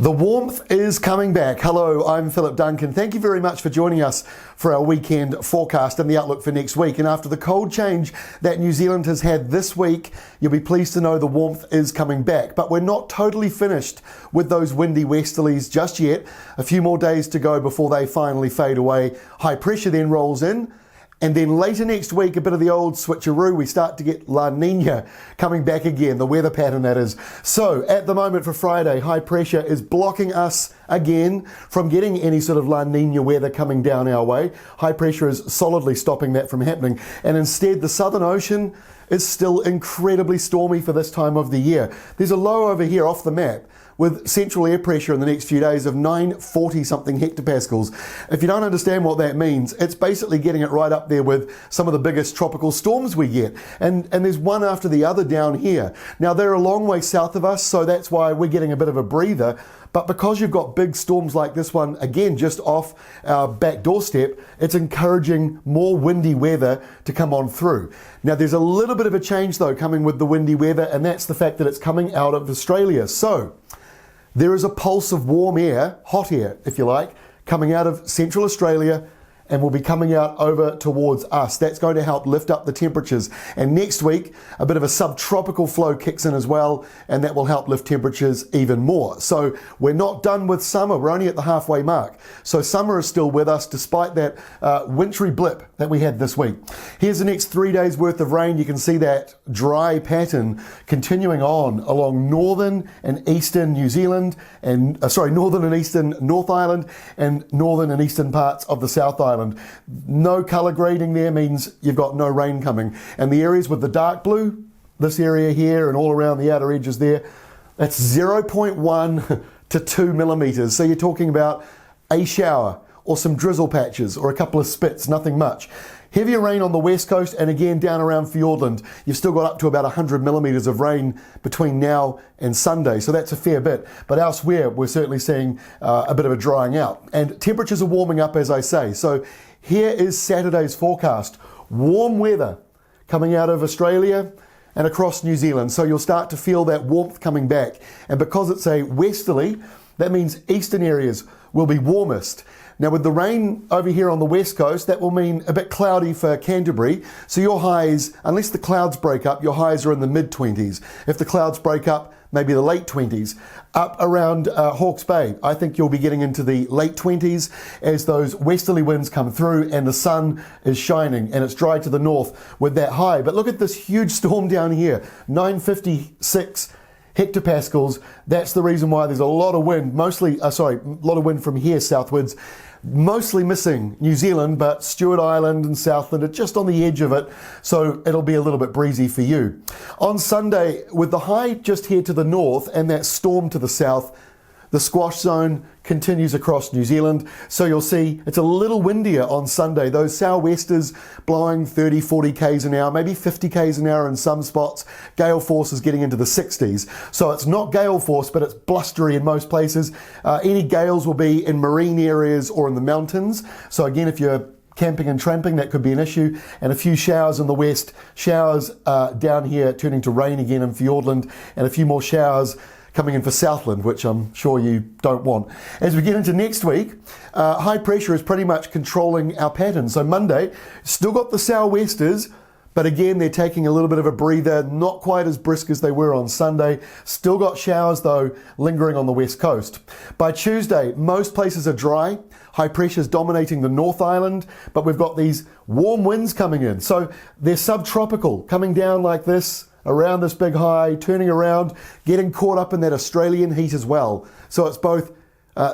The warmth is coming back. Hello, I'm Philip Duncan. Thank you very much for joining us for our weekend forecast and the outlook for next week. And after the cold change that New Zealand has had this week, you'll be pleased to know the warmth is coming back. But we're not totally finished with those windy westerlies just yet. A few more days to go before they finally fade away. High pressure then rolls in. And then later next week, a bit of the old switcheroo, we start to get La Nina coming back again, the weather pattern that is. So at the moment for Friday, high pressure is blocking us again from getting any sort of La Nina weather coming down our way. High pressure is solidly stopping that from happening. And instead, the Southern Ocean is still incredibly stormy for this time of the year. There's a low over here off the map with central air pressure in the next few days of 940 something hectopascals. If you don't understand what that means, it's basically getting it right up there with some of the biggest tropical storms we get. And there's one after the other down here. Now they're a long way south of us, so that's why we're getting a bit of a breather. But because you've got big storms like this one, again, just off our back doorstep, it's encouraging more windy weather to come on through. Now, there's a little bit of a change, though, coming with the windy weather, and that's the fact that it's coming out of Australia. So there is a pulse of warm air, hot air, if you like, coming out of Central Australia and will be coming out over towards us. That's going to help lift up the temperatures. And next week, a bit of a subtropical flow kicks in as well, and that will help lift temperatures even more. So we're not done with summer. We're only at the halfway mark. So summer is still with us despite that wintry blip that we had this week. Here's the next 3 days worth of rain. You can see that dry pattern continuing on along northern and eastern New Zealand, and northern and eastern North Island, and northern and eastern parts of the South Island. No colour grading there means you've got no rain coming. And the areas with the dark blue, this area here and all around the outer edges there, that's 0.1 to 2 millimetres. So you're talking about a shower or some drizzle patches or a couple of spits, nothing much. Heavier rain on the west coast and again down around Fiordland. You've still got up to about 100 millimetres of rain between now and Sunday, so that's a fair bit. But elsewhere, we're certainly seeing a bit of a drying out. And temperatures are warming up, as I say. So here is Saturday's forecast. Warm weather coming out of Australia and across New Zealand. So you'll start to feel that warmth coming back. And because it's a westerly, that means eastern areas will be warmest. Now with the rain over here on the west coast, that will mean a bit cloudy for Canterbury. So your highs, unless the clouds break up, your highs are in the mid-20s. If the clouds break up, maybe the late 20s. Up around Hawke's Bay, I think you'll be getting into the late 20s as those westerly winds come through and the sun is shining and it's dry to the north with that high. But look at this huge storm down here, 956 hectopascals. That's the reason why there's a lot of wind, a lot of wind from here southwards, mostly missing New Zealand, but Stewart Island and Southland are just on the edge of it, so it'll be a little bit breezy for you. On Sunday, with the high just here to the north and that storm to the south, the squash zone continues across New Zealand, so you'll see it's a little windier on Sunday. Those sou'westers blowing 30, 40 k's an hour, maybe 50 k's an hour in some spots. Gale force is getting into the 60s. So it's not gale force, but it's blustery in most places. Any gales will be in marine areas or in the mountains. So again, if you're camping and tramping, that could be an issue. And a few showers in the west, showers down here turning to rain again in Fiordland, and a few more showers coming in for Southland, which I'm sure you don't want. As we get into next week, high pressure is pretty much controlling our pattern. So Monday, still got the sou'westers, but again, they're taking a little bit of a breather, not quite as brisk as they were on Sunday. Still got showers, though, lingering on the west coast. By Tuesday, most places are dry. High pressure is dominating the North Island, but we've got these warm winds coming in. So they're subtropical, coming down like this, around this big high, turning around, getting caught up in that Australian heat as well. So it's both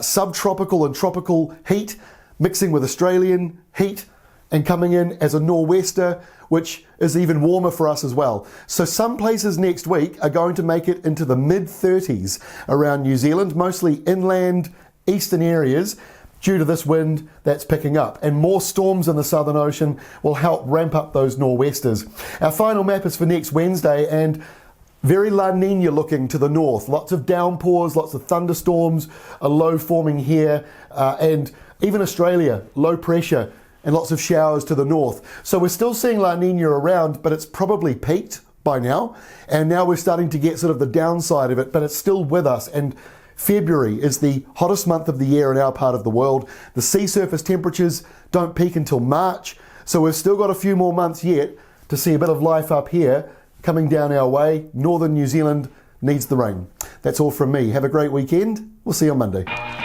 subtropical and tropical heat mixing with Australian heat and coming in as a nor'wester, which is even warmer for us as well. So some places next week are going to make it into the mid-30s around New Zealand, mostly inland eastern areas, due to this wind that's picking up. And more storms in the Southern Ocean will help ramp up those nor'westers. Our final map is for next Wednesday, and very La Nina looking to the north. Lots of downpours, lots of thunderstorms, a low forming here, and even Australia, low pressure, and lots of showers to the north. So we're still seeing La Nina around, but it's probably peaked by now. And now we're starting to get sort of the downside of it, but it's still with us. And February is the hottest month of the year in our part of the world. The sea surface temperatures don't peak until March, so we've still got a few more months yet to see a bit of life up here coming down our way. Northern New Zealand needs the rain. That's all from me. Have a great weekend. We'll see you on Monday.